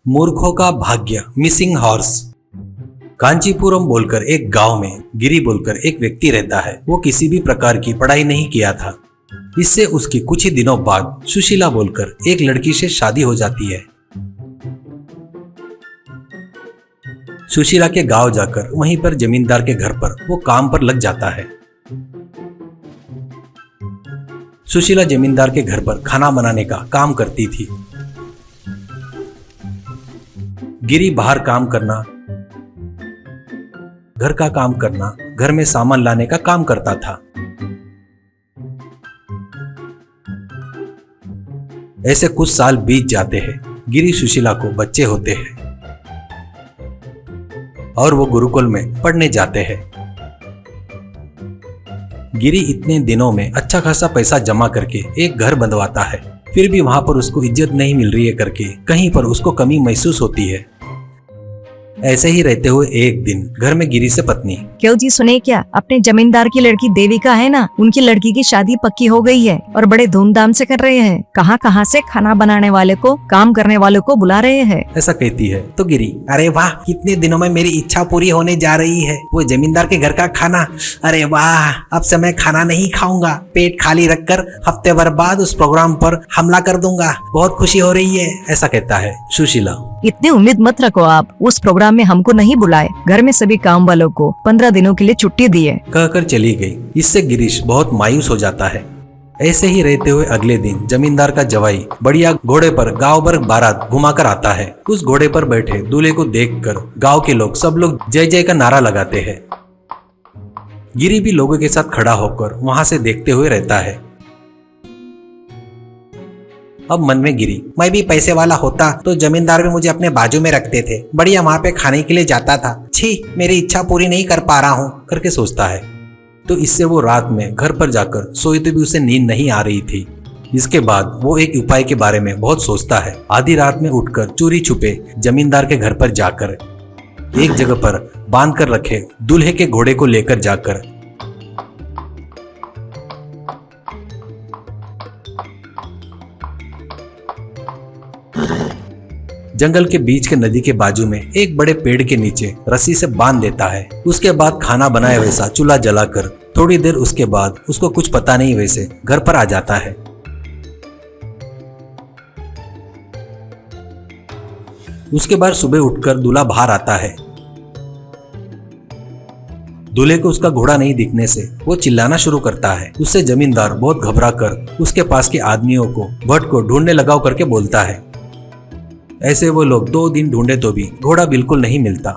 मूर्खों का भाग्य, मिसिंग हॉर्स। कांचीपुरम बोलकर एक गांव में गिरी बोलकर एक व्यक्ति रहता है। वो किसी भी प्रकार की पढ़ाई नहीं किया था। इससे उसकी कुछ ही दिनों बाद सुशीला बोलकर एक लड़की से शादी हो जाती है। सुशीला के गांव जाकर वहीं पर जमींदार के घर पर वो काम पर लग जाता है। सुशीला जमींदार के घर पर खाना बनाने का काम करती थी। गिरी बाहर काम करना, घर का काम करना, घर में सामान लाने का काम करता था। ऐसे कुछ साल बीत जाते हैं। गिरी सुशीला को बच्चे होते हैं और वो गुरुकुल में पढ़ने जाते हैं। गिरी इतने दिनों में अच्छा खासा पैसा जमा करके एक घर बंधवाता है। फिर भी वहां पर उसको इज्जत नहीं मिल रही है करके कहीं पर उसको कमी महसूस होती है। ऐसे ही रहते हुए एक दिन घर में गिरी से पत्नी, क्यों जी सुने क्या, अपने जमींदार की लड़की देविका है ना, उनकी लड़की की शादी पक्की हो गई है और बड़े धूमधाम से कर रहे हैं। कहाँ से खाना बनाने वाले को, काम करने वाले को बुला रहे हैं। ऐसा कहती है तो गिरी, अरे वाह, कितने दिनों में मेरी इच्छा पूरी होने जा रही है। वो जमींदार के घर का खाना, अरे वाह, अब से मैं खाना नहीं खाऊंगा। पेट खाली रखकर हफ्ते भर बाद उस प्रोग्राम पर हमला कर दूंगा। बहुत खुशी हो रही है। ऐसा कहता है सुशीला। इतनी उम्मीद मत रखो आप, उस प्रोग्राम में हमको नहीं बुलाए। घर में सभी काम वालों को 15 दिनों के लिए छुट्टी दी है। कहकर चली गई। इससे गिरीश बहुत मायूस हो जाता है। ऐसे ही रहते हुए अगले दिन जमींदार का जवाई बढ़िया घोड़े पर गांव भर बारात घुमाकर आता है। उस घोड़े पर बैठे दूल्हे को देखकर गांव के लोग सब लोग जय जय का नारा लगाते हैं। गिरी भी लोगों के साथ खड़ा होकर वहां से देखते हुए रहता है। अब मन में गिरी, मैं भी पैसे वाला होता तो जमींदार भी मुझे अपने बाजू में रखते थे। बढ़िया वहां पे खाने के लिए जाता था। छी, मेरी इच्छा पूरी नहीं कर पा रहा हूँ करके सोचता है। तो इससे वो रात में घर पर जाकर सोए तो भी उसे नींद नहीं आ रही थी। इसके बाद वो एक उपाय के बारे में बहुत सोचता है। आधी रात में उठकर चोरी छुपे जमींदार के घर पर जाकर एक जगह पर बांध कर रखे दूल्हे के घोड़े को लेकर जाकर जंगल के बीच के नदी के बाजू में एक बड़े पेड़ के नीचे रस्सी से बांध देता है। उसके बाद खाना बनाए वैसा चूल्हा जलाकर थोड़ी देर उसके बाद उसको कुछ पता नहीं वैसे घर पर आ जाता है। उसके बाद सुबह उठकर दूल्हा बाहर आता है। दूल्हे को उसका घोड़ा नहीं दिखने से वो चिल्लाना शुरू करता है। उससे जमींदार बहुत घबरा कर उसके पास के आदमियों को भट्ट को ढूंढने लगाओ करके बोलता है। ऐसे वो लोग 2 दिन ढूंढे तो भी घोड़ा बिल्कुल नहीं मिलता।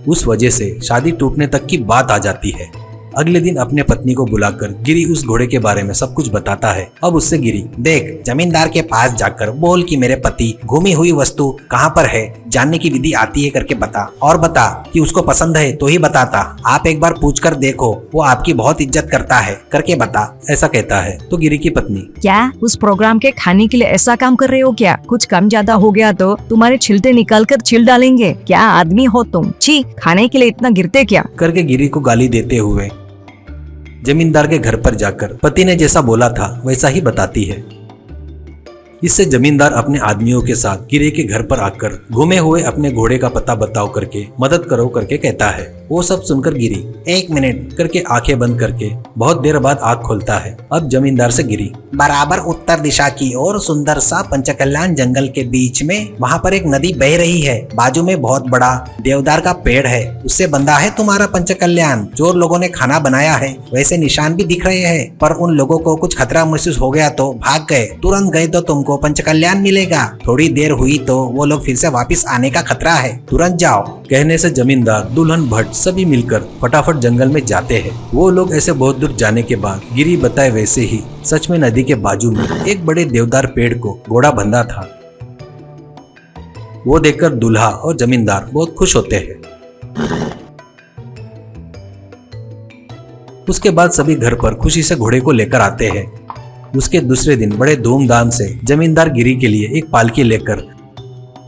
उस वजह से शादी टूटने तक की बात आ जाती है। अगले दिन अपने पत्नी को बुलाकर गिरी उस घोड़े के बारे में सब कुछ बताता है। अब उससे गिरी, देख, जमींदार के पास जाकर बोल कि मेरे पति घूमी हुई वस्तु कहाँ पर है, जानने की विधि आती है करके बता, और बता कि उसको पसंद है तो ही बताता। आप एक बार पूछ कर देखो, वो आपकी बहुत इज्जत करता है करके बता। ऐसा कहता है तो गिरी की पत्नी, क्या उस प्रोग्राम के खाने के लिए ऐसा काम कर रहे हो क्या? कुछ कम ज्यादा हो गया तो तुम्हारे छिलटे निकाल कर छिल डालेंगे। क्या आदमी हो तुम, छी, खाने के लिए इतना गिरते क्या करके गिरी को गाली देते हुए जमींदार के घर पर जाकर पति ने जैसा बोला था वैसा ही बताती है। इससे जमींदार अपने आदमियों के साथ गिरी के घर पर आकर घूमे हुए अपने घोड़े का पता बताओ करके मदद करो करके कहता है। वो सब सुनकर गिरी 1 मिनट करके आंखें बंद करके बहुत देर बाद आंख खोलता है। अब जमींदार से गिरी, बराबर उत्तर दिशा की ओर सुंदर सा पंचकल्याण जंगल के बीच में वहाँ पर एक नदी बह रही है। बाजू में बहुत बड़ा देवदार का पेड़ है, उससे बंधा है तुम्हारा पंचकल्याण। जो लोगों ने खाना बनाया है वैसे निशान भी दिख रहे हैं, पर उन लोगों को कुछ खतरा महसूस हो गया तो भाग गए। तुरंत गए तो तुमको पंचकल्याण मिलेगा। थोड़ी देर हुई तो वो लोग फिर से वापिस आने का खतरा है, तुरंत जाओ। कहने से जमींदार, दुल्हन, भट्ट सभी मिलकर फटाफट जंगल में जाते हैं। वो लोग ऐसे बहुत दूर जाने के बाद गिरी बताए वैसे ही सच में नदी के बाजू में एक बड़े देवदार पेड़ को घोड़ा बंधा था। वो देखकर दूल्हा और जमींदार बहुत खुश होते हैं। उसके बाद सभी घर पर खुशी से घोड़े को लेकर आते हैं। उसके दूसरे दिन बड़े धूमधाम से जमींदार गिरी के लिए एक पालकी लेकर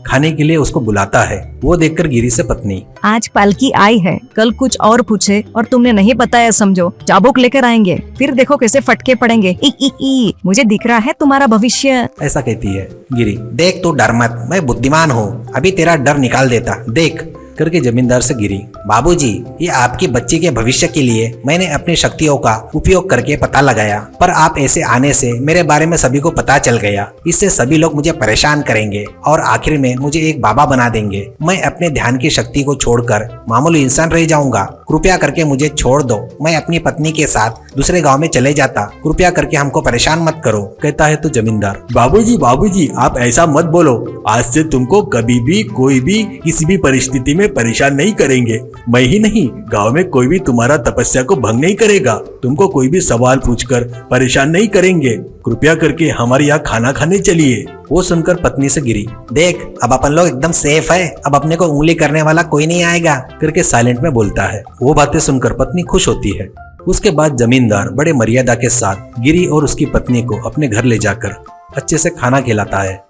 खाने के लिए उसको बुलाता है। वो देखकर गिरी से पत्नी, आज पालकी आई है, कल कुछ और पूछे और तुमने नहीं बताया समझो चाबुक लेकर आएंगे, फिर देखो कैसे फटके पड़ेंगे। ई, मुझे दिख रहा है तुम्हारा भविष्य। ऐसा कहती है। गिरी, देख तू डर मत, मैं बुद्धिमान हूँ, अभी तेरा डर निकाल देता, देख करके जमींदार से गिरी, बाबूजी ये आपकी बच्ची के भविष्य के लिए मैंने अपनी शक्तियों का उपयोग करके पता लगाया, पर आप ऐसे आने से मेरे बारे में सभी को पता चल गया। इससे सभी लोग मुझे परेशान करेंगे और आखिर में मुझे एक बाबा बना देंगे। मैं अपने ध्यान की शक्ति को छोड़कर मामूली इंसान रह जाऊंगा। कृपया करके मुझे छोड़ दो, मैं अपनी पत्नी के साथ दूसरे गांव में चले जाता, कृपया करके हमको परेशान मत करो। कहता है तो जमींदार, बाबूजी आप ऐसा मत बोलो, आज से तुमको कभी भी कोई भी किसी भी परिस्थिति में परेशान नहीं करेंगे। मैं ही नहीं, गांव में कोई भी तुम्हारा तपस्या को भंग नहीं करेगा, तुमको कोई भी सवाल पूछकर परेशान नहीं करेंगे। कृपया करके हमारे यहाँ खाना खाने चलिए। वो सुनकर पत्नी से गिरी, देख अब अपन लोग एकदम सेफ है, अब अपने को उंगली करने वाला कोई नहीं आएगा करके साइलेंट में बोलता है। वो बातें सुनकर पत्नी खुश होती है। उसके बाद जमींदार बड़े मर्यादा के साथ गिरी और उसकी पत्नी को अपने घर ले जाकर अच्छे से खाना खिलाता है।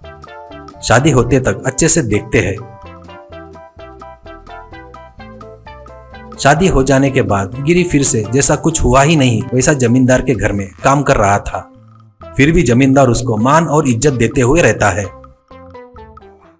शादी होते तक अच्छे से देखते हैं। शादी हो जाने के बाद गिरी फिर से जैसा कुछ हुआ ही नहीं वैसा जमींदार के घर में काम कर रहा था। फिर भी जमींदार उसको मान और इज्जत देते हुए रहता है।